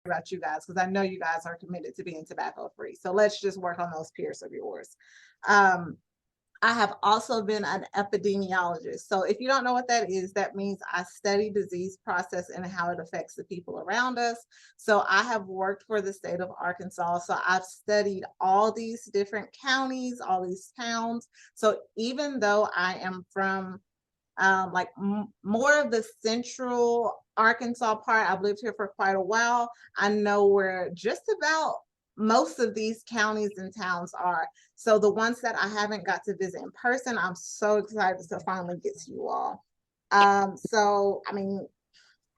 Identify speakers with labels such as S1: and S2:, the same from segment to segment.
S1: about you guys, because I know you guys are committed to being tobacco free. So let's just work on those peers of yours. I have also been an epidemiologist. So if you don't know what that is, that means I study disease process and how it affects the people around us. So I have worked for the state of Arkansas. So I've studied all these different counties, all these towns. So even though I am from like more of the central Arkansas part, I've lived here for quite a while, I know where just about most of these counties and towns are. So the ones that I haven't got to visit in person, I'm so excited to finally get to you all. So I mean,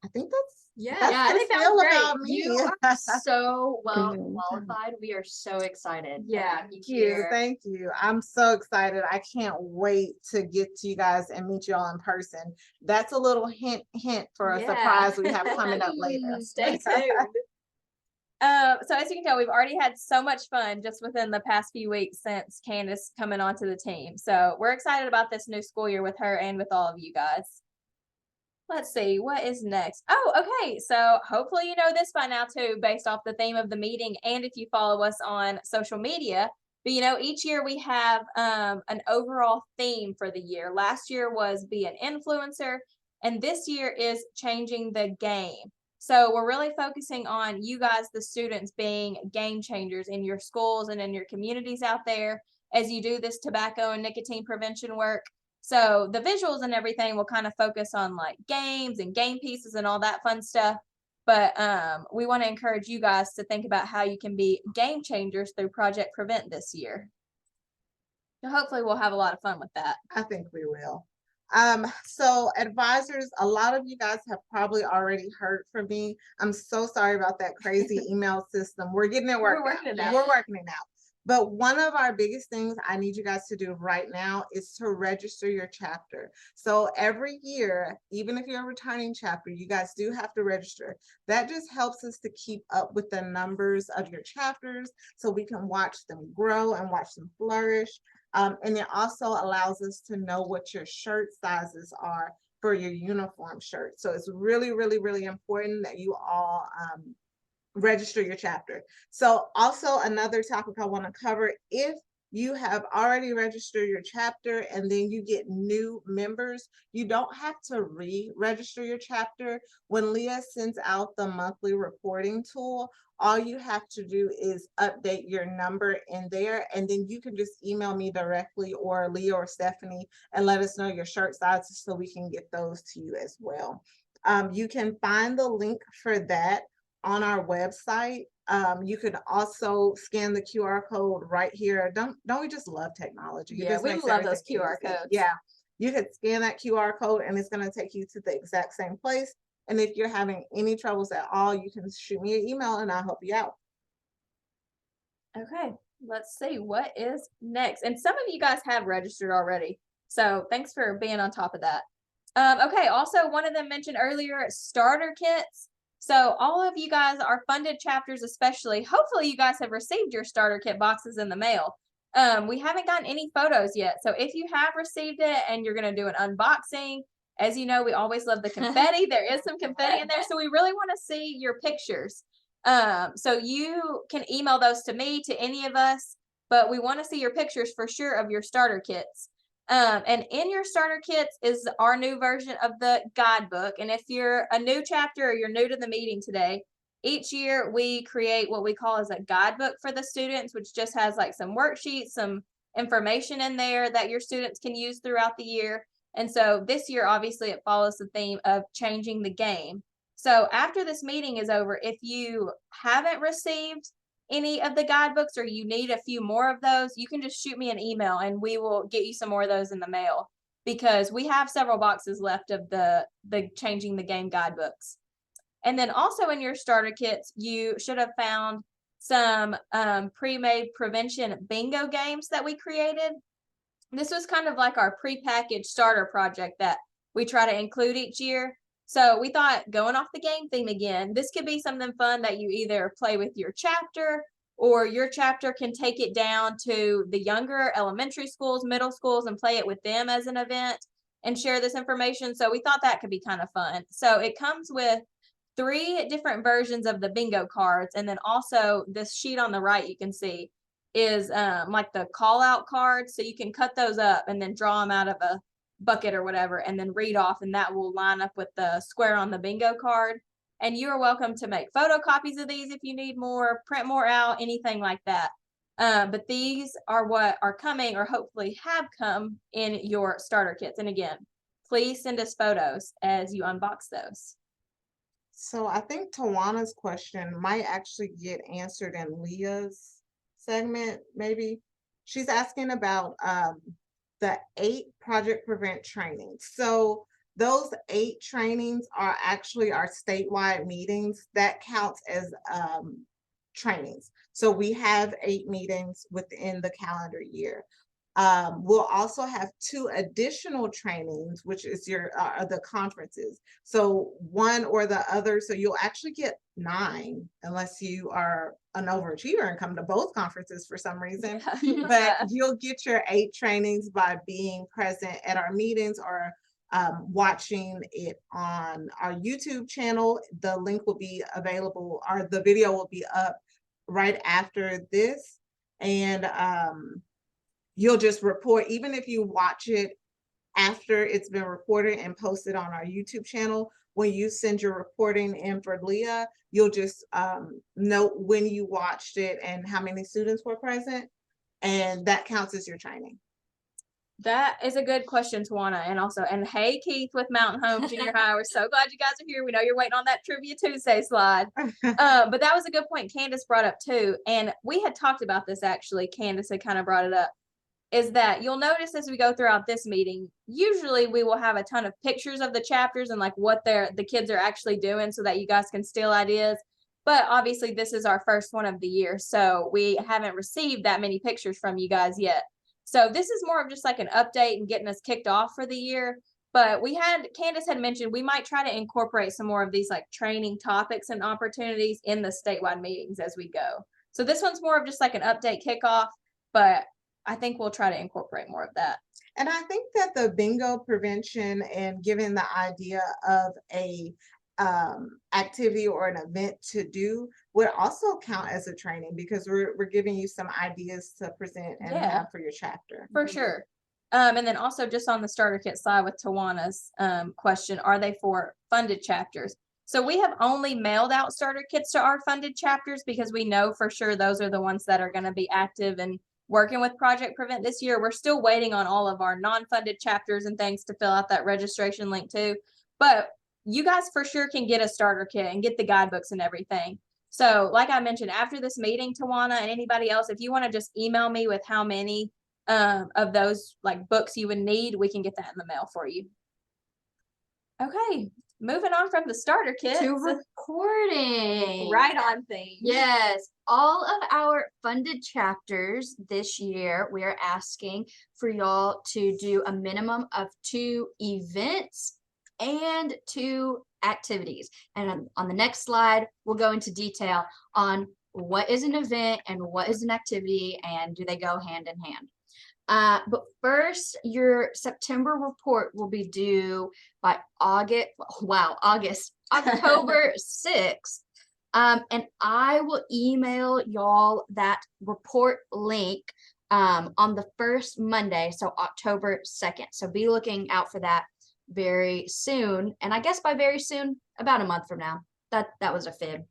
S1: I think that's
S2: I think
S1: the
S2: that
S1: spiel
S2: was great.
S1: about me.
S2: You are so well qualified. We are so excited.
S1: Thank you. Thank you. I'm so excited. I can't wait to get to you guys and meet you all in person. That's a little hint for a surprise we have coming up later.
S2: Stay tuned. So as you can tell, we've already had so much fun just within the past few weeks since Candace coming onto the team. So we're excited about this new school year with her and with all of you guys. Let's see, what is next? Oh, okay. So hopefully you know this by now too, based off the theme of the meeting, and if you follow us on social media. But each year we have an overall theme for the year. Last year was be an influencer, and this year is changing the game. So we're really focusing on you guys, the students, being game changers in your schools and in your communities out there as you do this tobacco and nicotine prevention work. So the visuals and everything will kind of focus on like games and game pieces and all that fun stuff. But we want to encourage you guys to think about how you can be game changers through Project Prevent this year. So hopefully we'll have a lot of fun with that.
S1: I think we will. So advisors, a lot of you guys have probably already heard from me. I'm so sorry about that crazy email system. We're getting it worked out. We're working it out. But one of our biggest things I need you guys to do right now is to register your chapter. So every year, even if you're a returning chapter, you guys do have to register. That just helps us to keep up with the numbers of your chapters so we can watch them grow and watch them flourish. And it also allows us to know what your shirt sizes are for your uniform shirt. So it's really, really, really important that you all register your chapter. So also another topic I want to cover, if you have already registered your chapter and then you get new members, you don't have to re-register your chapter. When Leah sends out the monthly reporting tool, all you have to do is update your number in there, and then you can just email me directly or Leah or Stephanie and let us know your shirt sizes so we can get those to you as well. You can find the link for that on our website. You could also scan the QR code right here. Don't we just love technology?
S2: Yeah, we love those QR codes.
S1: Yeah, you could scan that QR code and it's going to take you to the exact same place. And if you're having any troubles at all, you can shoot me an email and I'll help you out.
S2: Okay, let's see what is next. And some of you guys have registered already, so thanks for being on top of that. Okay, also one of them mentioned earlier, starter kits. So all of you guys are funded chapters, especially, hopefully you guys have received your starter kit boxes in the mail. We haven't gotten any photos yet. So if you have received it and you're going to do an unboxing, as you know, we always love the confetti. There is some confetti in there. So we really want to see your pictures. So you can email those to me, to any of us, but we want to see your pictures for sure of your starter kits. And in your starter kits is our new version of the guidebook. And if you're a new chapter or you're new to the meeting today, each year we create what we call as a guidebook for the students, which just has like some worksheets, some information in there that your students can use throughout the year. And so this year, obviously, it follows the theme of changing the game. So after this meeting is over, if you haven't received any of the guidebooks or you need a few more of those, you can just shoot me an email and we will get you some more of those in the mail, because we have several boxes left of the changing the game guidebooks. And then also in your starter kits, you should have found some pre-made prevention bingo games that we created. This was kind of like our prepackaged starter project that we try to include each year. So we thought, going off the game theme again, this could be something fun that you either play with your chapter, or your chapter can take it down to the younger elementary schools, middle schools, and play it with them as an event and share this information. So we thought that could be kind of fun. So it comes with 3 different versions of the bingo cards. And then also this sheet on the right, you can see is like the call out cards. So you can cut those up and then draw them out of a bucket or whatever, and then read off, and that will line up with the square on the bingo card. And you are welcome to make photocopies of these if you need more, print more out, anything like that. But these are what are coming or hopefully have come in your starter kits. And again, please send us photos as you unbox those.
S1: So I think Tawana's question might actually get answered in Leah's segment, maybe. She's asking about the 8 Project Prevent trainings. So those 8 trainings are actually our statewide meetings. That counts as trainings. So we have 8 meetings within the calendar year. We'll also have 2 additional trainings, which is your the conferences. So one or the other. So you'll actually get 9 unless you are an overachiever and come to both conferences for some reason. But you'll get your 8 trainings by being present at our meetings or watching it on our YouTube channel. The link will be available, or the video will be up right after this. And you'll just report, even if you watch it after it's been recorded and posted on our YouTube channel, when you send your reporting in for Leah, you'll just note when you watched it and how many students were present, and that counts as your training.
S2: That is a good question, Tawana. And hey, Keith with Mountain Home Junior High. We're so glad you guys are here. We know you're waiting on that Trivia Tuesday slide. But that was a good point Candace brought up too. And we had talked about this actually. Candace had kind of brought it up. Is that you'll notice as we go throughout this meeting, usually we will have a ton of pictures of the chapters and like what the kids are actually doing so that you guys can steal ideas. But obviously this is our first one of the year, so we haven't received that many pictures from you guys yet. So this is more of just like an update and getting us kicked off for the year. But Candace had mentioned we might try to incorporate some more of these like training topics and opportunities in the statewide meetings as we go. So this one's more of just like an update kickoff, but I think we'll try to incorporate more of that.
S1: And I think that the bingo prevention and giving the idea of a activity or an event to do would also count as a training, because we're giving you some ideas to present and have for your chapter.
S2: For sure. And then also just on the starter kit slide with Tawana's question, are they for funded chapters? So we have only mailed out starter kits to our funded chapters because we know for sure those are the ones that are going to be active and working with Project Prevent this year. We're still waiting on all of our non-funded chapters and things to fill out that registration link too. But you guys for sure can get a starter kit and get the guidebooks and everything. So like I mentioned, after this meeting, Tawana and anybody else, if you want to just email me with how many of those like books you would need, we can get that in the mail for you. Okay, moving on from the starter kit
S3: to recording.
S2: Right on theme.
S3: Yes, all of our funded chapters this year, we're asking for y'all to do a minimum of 2 events and 2 activities. And on the next slide, we'll go into detail on what is an event and what is an activity and do they go hand in hand. But first, your September report will be due by October 6th. And I will email y'all that report link on the first Monday, so October 2nd. So be looking out for that very soon. And I guess by very soon, about a month from now. That was a fib.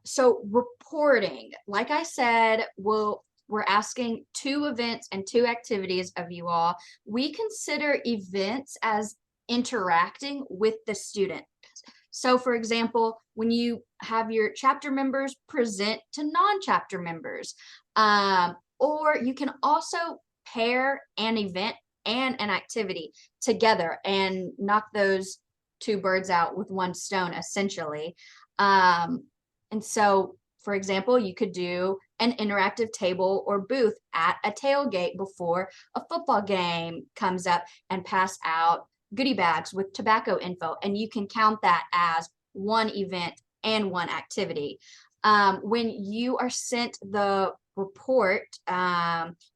S3: So reporting, like I said, we're asking 2 events and 2 activities of you all. We consider events as interacting with the student. So for example, when you have your chapter members present to non-chapter members, or you can also pair an event and an activity together and knock those 2 birds out with 1 stone, essentially. And so, for example, you could do an interactive table or booth at a tailgate before a football game comes up and pass out goodie bags with tobacco info. And you can count that as 1 event and 1 activity. When you are sent the report,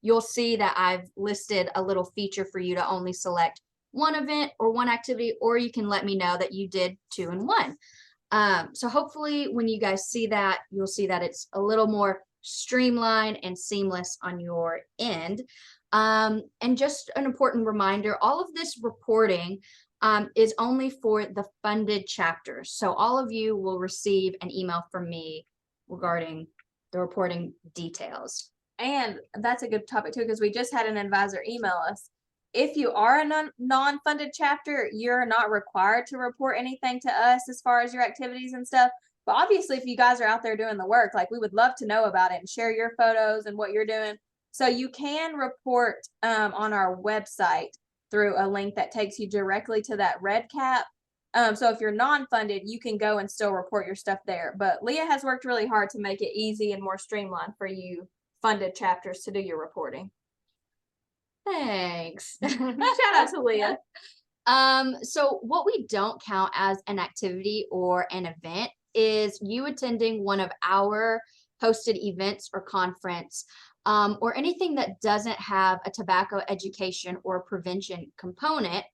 S3: you'll see that I've listed a little feature for you to only select one event or one activity, or you can let me know that you did 2 in 1. So hopefully when you guys see that, you'll see that it's a little more streamlined and seamless on your end. And just an important reminder, all of this reporting is only for the funded chapters. So all of you will receive an email from me regarding the reporting details.
S2: And that's a good topic too, because we just had an advisor email us. If you are a non-funded chapter, you're not required to report anything to us as far as your activities and stuff. But obviously, if you guys are out there doing the work, like we would love to know about it and share your photos and what you're doing. So you can report on our website through a link that takes you directly to that red cap. So if you're non-funded, you can go and still report your stuff there. But Leah has worked really hard to make it easy and more streamlined for you funded chapters to do your reporting.
S3: Thanks.
S2: Shout out to Leah.
S3: So what we don't count as an activity or an event is you attending one of our hosted events or conference, or anything that doesn't have a tobacco education or prevention component,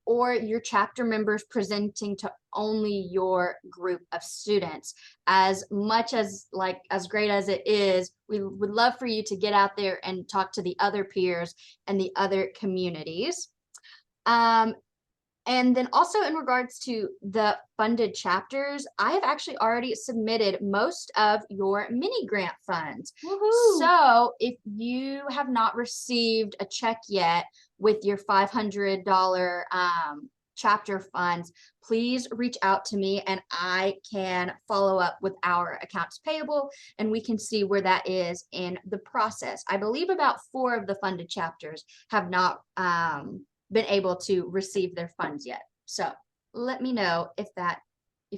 S3: or your chapter members presenting to only your group of students. As much as as great as it is, we would love for you to get out there and talk to the other peers and the other communities. And then also in regards to the funded chapters, I have actually already submitted most of your mini grant funds.
S2: Woohoo.
S3: So if you have not received a check yet with your $500 chapter funds, please reach out to me and I can follow up with our accounts payable and we can see where that is in the process. I believe about 4 of the funded chapters have not been able to receive their funds yet. So let me know if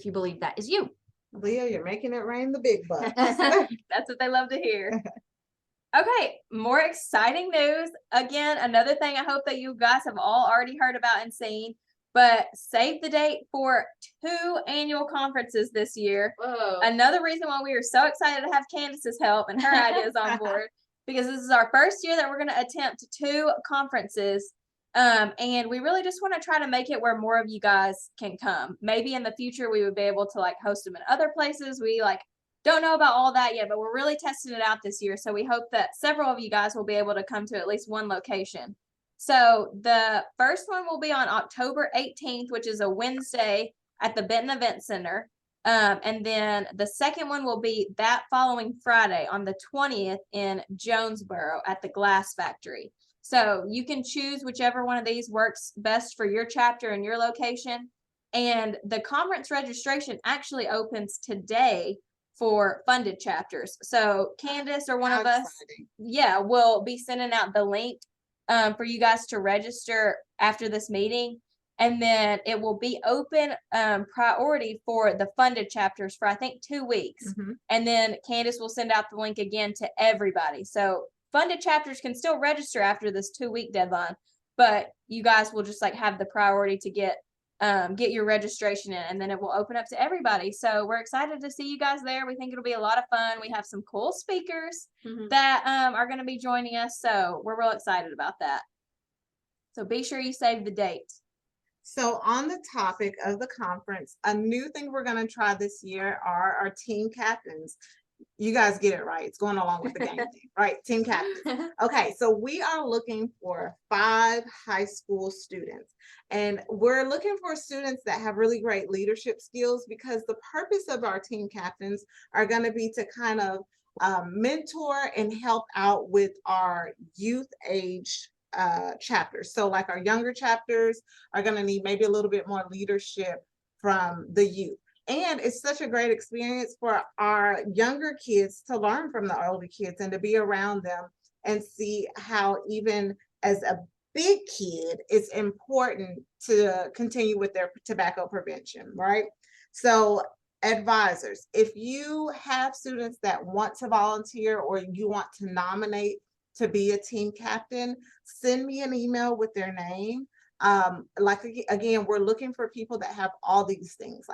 S3: you believe that is you.
S1: Leah, you're making it rain the big bucks.
S2: That's what they love to hear. Okay, more exciting news. Again, another thing I hope that you guys have all already heard about and seen, but save the date for 2 annual conferences this year.
S3: Whoa.
S2: Another reason why we are so excited to have Candace's help and her ideas on board, because this is our first year that we're going to attempt 2 conferences. And we really just want to try to make it where more of you guys can come. Maybe in the future we would be able to host them in other places. We don't know about all that yet, but we're really testing it out this year. So we hope that several of you guys will be able to come to at least one location. So the first one will be on October 18th, which is a Wednesday at the Benton Event Center. And then the second one will be that following Friday on the 20th in Jonesboro at the Glass Factory. So you can choose whichever one of these works best for your chapter and your location. And the conference registration actually opens today for funded chapters. So Candace or one of us, will be sending out the link for you guys to register after this meeting. And then it will be open priority for the funded chapters for I think 2 weeks.
S1: Mm-hmm.
S2: And then Candace will send out the link again to everybody. So funded chapters can still register after this 2-week deadline, but you guys will just have the priority to get your registration in, and then it will open up to everybody. So we're excited to see you guys there. We think it'll be a lot of fun. We have some cool speakers that are going to be joining us. So we're real excited about that. So be sure you save the date.
S1: So on the topic of the conference, a new thing we're going to try this year are our team captains. You guys get it right. It's going along with the game thing, right? Team captains. Okay, so we are looking for 5 high school students. And we're looking for students that have really great leadership skills, because the purpose of our team captains are going to be to kind of mentor and help out with our youth age chapters. So our younger chapters are going to need maybe a little bit more leadership from the youth. And it's such a great experience for our younger kids to learn from the older kids and to be around them and see how even as a big kid, it's important to continue with their tobacco prevention, right? So advisors, if you have students that want to volunteer or you want to nominate to be a team captain, send me an email with their name. Again, we're looking for people that have all these things,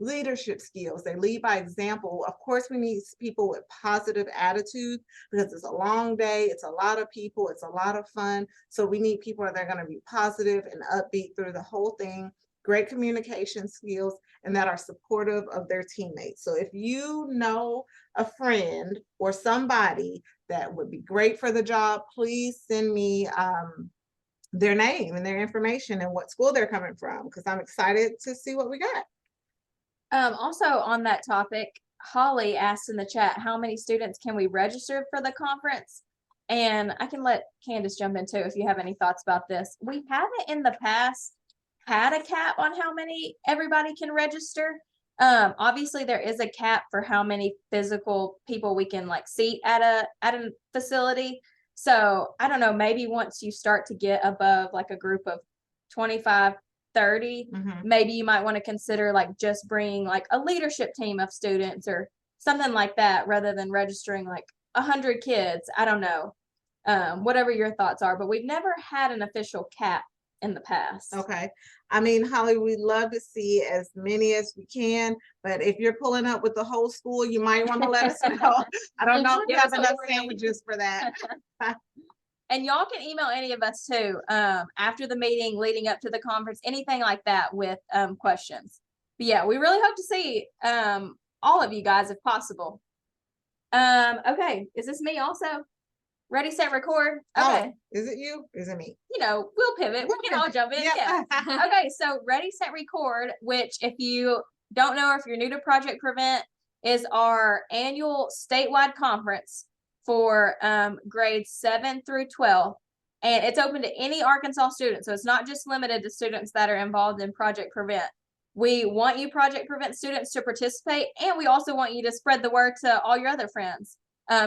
S1: leadership skills. They lead by example. Of course, we need people with positive attitudes because it's a long day. It's a lot of people. It's a lot of fun. So we need people that are going to be positive and upbeat through the whole thing. Great communication skills and that are supportive of their teammates. So if you know a friend or somebody that would be great for the job, please send me their name and their information and what school they're coming from, because I'm excited to see what we got.
S2: Also on that topic, Holly asked in the chat, how many students can we register for the conference? And I can let Candace jump in too if you have any thoughts about this. We haven't in the past had a cap on how many everybody can register. Obviously there is a cap for how many physical people we can like seat at a facility. So I don't know, maybe once you start to get above like a group of 25, 30, maybe you might want to consider like just bringing like a leadership team of students or something like that rather than registering like 100 kids. I don't know, whatever your thoughts are, but we've never had an official cap in the past.
S1: Okay. I mean, Holly, we'd love to see as many as we can, but if you're pulling up with the whole school, you might want to let us know. I don't know if we have enough sandwiches for that.
S2: And y'all can email any of us too, after the meeting, leading up to the conference, anything like that with questions. But yeah, we really hope to see all of you guys if possible. Okay, is this me also? Ready, set, record. Okay.
S1: Oh, is it you? Is it me?
S2: You know, we'll pivot. We can all jump in. Yeah. Okay, so ready, set, record, which if you don't know or if you're new to Project Prevent, is our annual statewide conference for grades 7 through 12. And it's open to any Arkansas student. So it's not just limited to students that are involved in Project Prevent. We want you Project Prevent students to participate, and we also want you to spread the word to all your other friends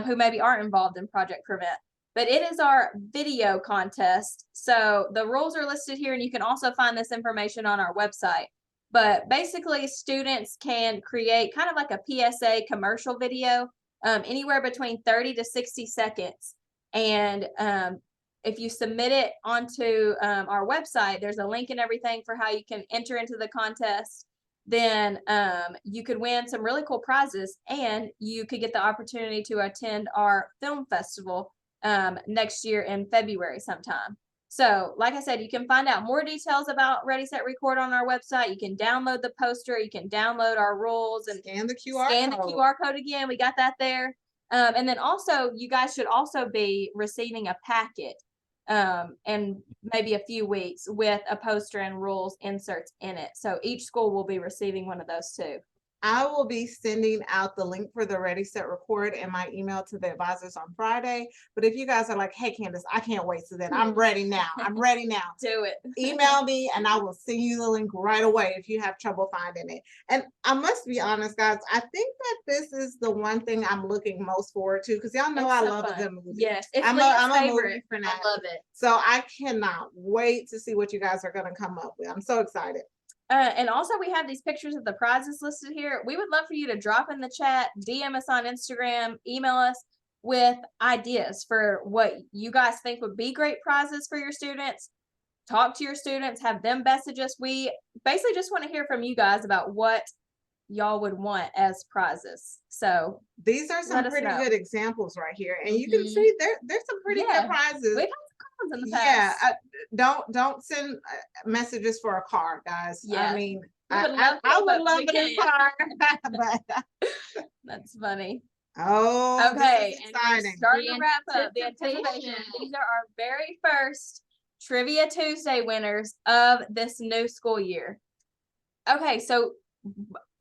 S2: who maybe aren't involved in Project Prevent. But it is our video contest. So the rules are listed here, and you can also find this information on our website. But basically, students can create kind of like a PSA commercial video, anywhere between 30 to 60 seconds. And if you submit it onto our website, there's a link and everything for how you can enter into the contest. Then you could win some really cool prizes, and you could get the opportunity to attend our film festival next year in February sometime. So like I said, you can find out more details about Ready, Set, Record on our website. You can download the poster, you can download our rules and
S1: scan the QR
S2: code again. We got that there. And then also you guys should also be receiving a packet in maybe a few weeks with a poster and rules inserts in it. So each school will be receiving one of those too.
S1: I will be sending out the link for the Ready, Set, Record in my email to the advisors on Friday. But if you guys are like, hey, Candace, I can't wait to then, I'm ready now. I'm ready now.
S2: Do it.
S1: Email me and I will send you the link right away if you have trouble finding it. And I must be honest, guys, I think that this is the one thing I'm looking most forward to, because y'all know I love a good movie.
S2: Yes, it's
S1: I'm a movie fan.
S3: I love it.
S1: So I cannot wait to see what you guys are going to come up with. I'm so excited.
S2: And also we have these pictures of the prizes listed here. We would love for you to drop in the chat, DM us on Instagram, email us with ideas for what you guys think would be great prizes for your students. Talk to your students, have them message us. We basically just want to hear from you guys about what y'all would want as prizes. So
S1: these are some pretty good examples right here, and you can see there's some pretty good prizes.
S2: We've had some in the past.
S1: Yeah, don't send messages for a car, guys.
S2: Yeah.
S1: I mean, I would love it in a car. But
S2: that's funny.
S1: Oh,
S2: okay.
S1: This is exciting.
S2: And starting to wrap up the anticipation. These are our very first Trivia Tuesday winners of this new school year. Okay, so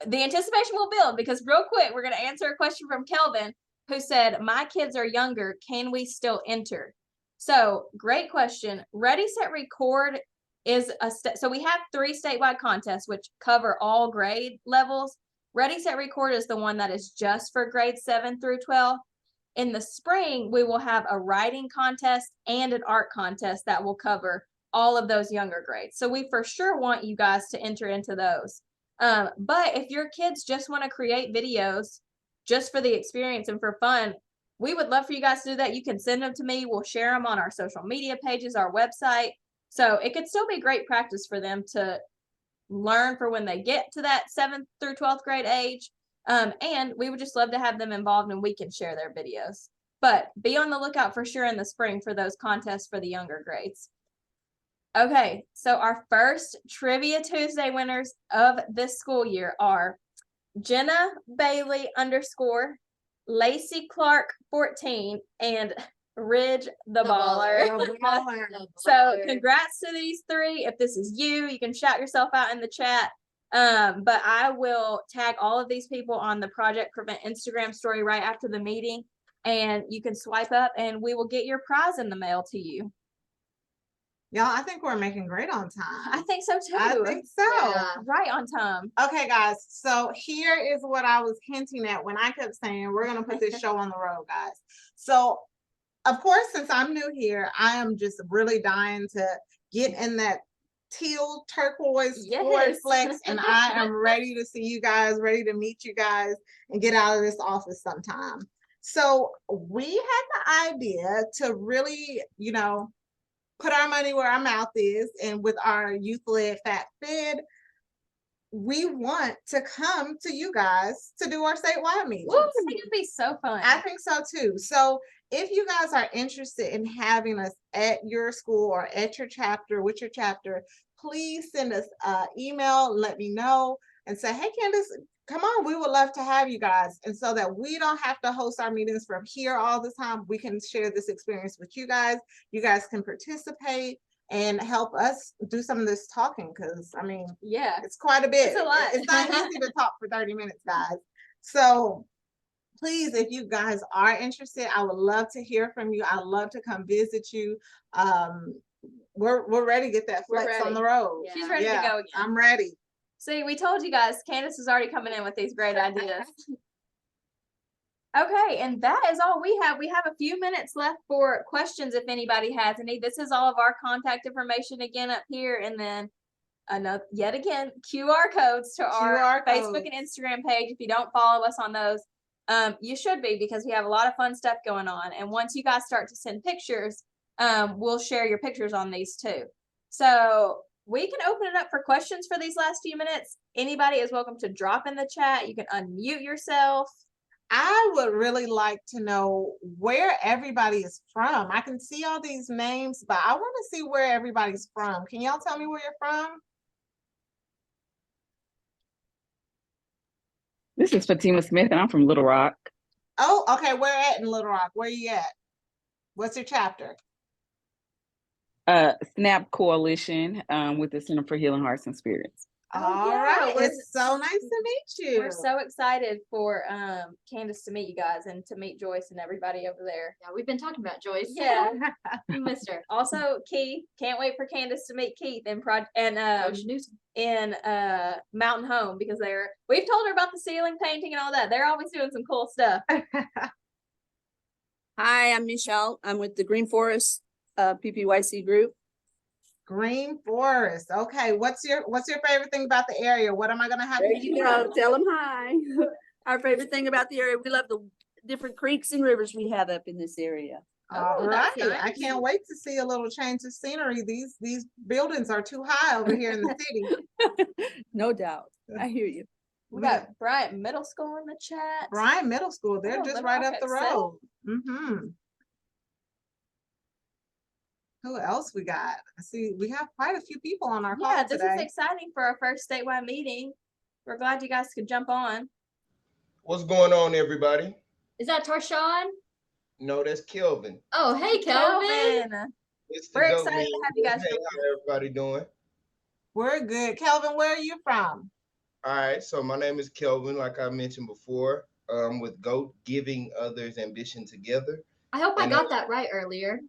S2: the anticipation will build because real quick, we're going to answer a question from Kelvin, who said, my kids are younger. Can we still enter? So great question. Ready, Set, Record is so we have 3 statewide contests, which cover all grade levels. Ready, Set, Record is the one that is just for grades 7 through 12. In the spring, we will have a writing contest and an art contest that will cover all of those younger grades. So we for sure want you guys to enter into those. But if your kids just want to create videos just for the experience and for fun, we would love for you guys to do that. You can send them to me. We'll share them on our social media pages, our website. So it could still be great practice for them to learn for when they get to that 7th through 12th grade age. And we would just love to have them involved and we can share their videos. But be on the lookout for sure in the spring for those contests for the younger grades. Okay, so our first Trivia Tuesday winners of this school year are Jenna Bailey _ Lacey Clark 14 and Ridge the Baller. So congrats to these 3. If this is you, you can shout yourself out in the chat. But I will tag all of these people on the Project Prevent Instagram story right after the meeting, and you can swipe up and we will get your prize in the mail to you.
S1: Y'all, I think we're making great on time.
S2: I think so too.
S1: I think so.
S3: Yeah.
S2: Right on time.
S1: Okay, guys. So here is what I was hinting at when I kept saying we're going to put this show on the road, guys. So, of course, since I'm new here, I am just really dying to get in that teal turquoise Ford Flex, and I am ready to see you guys, ready to meet you guys, and get out of this office sometime. So we had the idea to really, put our money where our mouth is, and with our youth-led Fat Fed, we want to come to you guys to do our statewide meetings.
S2: I think it'd be so fun.
S1: I think so too. So if you guys are interested in having us at your school or at your chapter, with your chapter, please send us an email, let me know, and say, hey, Candace, come on, we would love to have you guys. And so that we don't have to host our meetings from here all the time, we can share this experience with you guys. You guys can participate and help us do some of this talking, because I mean,
S2: yeah,
S1: it's quite a bit.
S2: It's a lot.
S1: It's not easy to talk for 30 minutes, guys. So please, if you guys are interested, I would love to hear from you. I'd love to come visit you. We're ready to get that flex on the road.
S2: Yeah. She's ready to go again.
S1: I'm ready.
S2: See, we told you guys, Candace is already coming in with these great ideas. Okay, and that is all we have. We have a few minutes left for questions if anybody has any. This is all of our contact information again up here, and then yet again, QR codes to our Facebook and Instagram page. If you don't follow us on those, you should be, because we have a lot of fun stuff going on. And once you guys start to send pictures, we'll share your pictures on these too. So we can open it up for questions for these last few minutes. Anybody is welcome to drop in the chat. You can unmute yourself.
S1: I would really like to know where everybody is from. I can see all these names, but I want to see where everybody's from. Can y'all tell me where you're from?
S4: This is Fatima Smith, and I'm from Little Rock.
S1: Oh, okay. Where at in Little Rock? Where you at? What's your chapter?
S4: SNAP Coalition with the Center for Healing Hearts and Spirits.
S1: All right. It's so nice to meet you.
S2: We're so excited for Candace to meet you guys and to meet Joyce and everybody over there.
S3: Yeah, we've been talking about Joyce.
S2: Yeah.
S3: We missed her.
S2: Also, Keith, can't wait for Candace to meet Keith in Mountain Home, because we've told her about the ceiling painting and all that. They're always doing some cool stuff.
S5: Hi, I'm Michelle. I'm with the Green Forest PPYC group.
S1: Green Forest. Okay, what's your favorite thing about the area? What am I gonna have?
S5: There you go. Tell them hi. Our favorite thing about the area, we love the different creeks and rivers we have up in this area.
S1: All right. I can't wait to see a little change of scenery. These buildings are too high over here in the city.
S5: No doubt. I hear you.
S2: We got Bryant Middle School in the chat.
S1: Bryant Middle School. They're just right up the road. Mm-hmm. Who else we got? I see we have quite a few people on our call today.
S2: This is exciting for our first statewide meeting. We're glad you guys could jump on.
S6: What's going on, everybody?
S3: Is that Tarshawn?
S6: No, that's Kelvin.
S3: Oh, hey, Kelvin.
S2: We're excited to have you guys.
S6: Hey, how everybody doing?
S1: We're good. Kelvin, where are you from?
S6: All right, so my name is Kelvin, like I mentioned before, with GOAT, Giving Others Ambition Together.
S3: I hope I got that right earlier.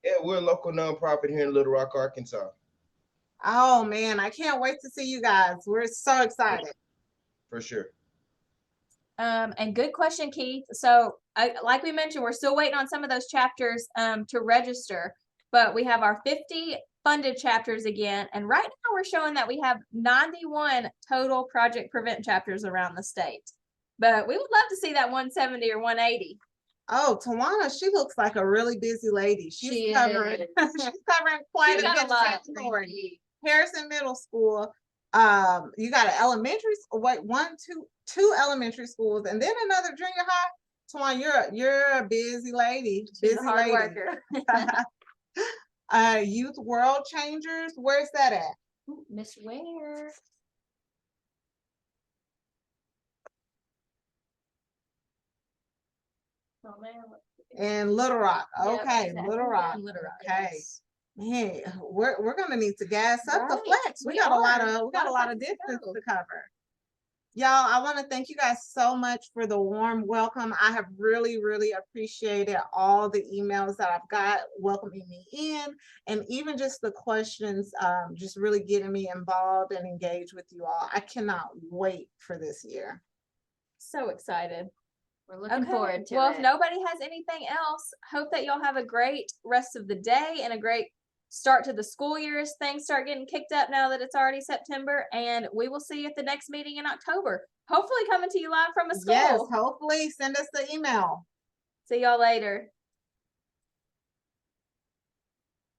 S6: Yeah, we're a local nonprofit here in Little Rock, Arkansas.
S1: Oh man, I can't wait to see you guys. We're so excited.
S6: For sure.
S2: And good question, Keith. So like we mentioned, we're still waiting on some of those chapters to register, but we have our 50 funded chapters again. And right now we're showing that we have 91 total Project Prevent chapters around the state, but we would love to see that 170 or 180.
S1: Oh, Tawana, she looks like a really busy lady. She's covering quite a bit of territory. Harrison Middle School, You got an elementary, wait, two elementary schools, and then another junior high. Twan, you're a busy lady.
S2: She's
S1: Busy
S2: a hard
S1: lady.
S2: worker.
S1: Youth World Changers. Where's that at?
S3: Ooh, Miss Ware.
S2: Oh, man.
S1: In Little Rock.
S2: Yeah,
S1: Okay,
S2: exactly.
S1: Little Rock.
S2: Little Rock,
S1: Okay.
S2: yes.
S1: Man, we're gonna need to gas up the
S2: Right.
S1: flex. We
S2: We
S1: got a lot
S2: are.
S1: of
S2: Lot of
S1: distance
S2: places to go.
S1: to cover. Y'all, I want to thank you guys so much for the warm welcome. I have really, really appreciated all the emails that I've got welcoming me in, and even just the questions, just really getting me involved and engaged with you all. I cannot wait for this year.
S2: So excited.
S3: We're looking forward to it.
S2: Well, if nobody has anything else, hope that y'all have a great rest of the day and a great start to the school year as things start getting kicked up now that it's already September. And we will see you at the next meeting in October. Hopefully coming to you live from a school.
S1: Yes, hopefully send us the email.
S2: See y'all later.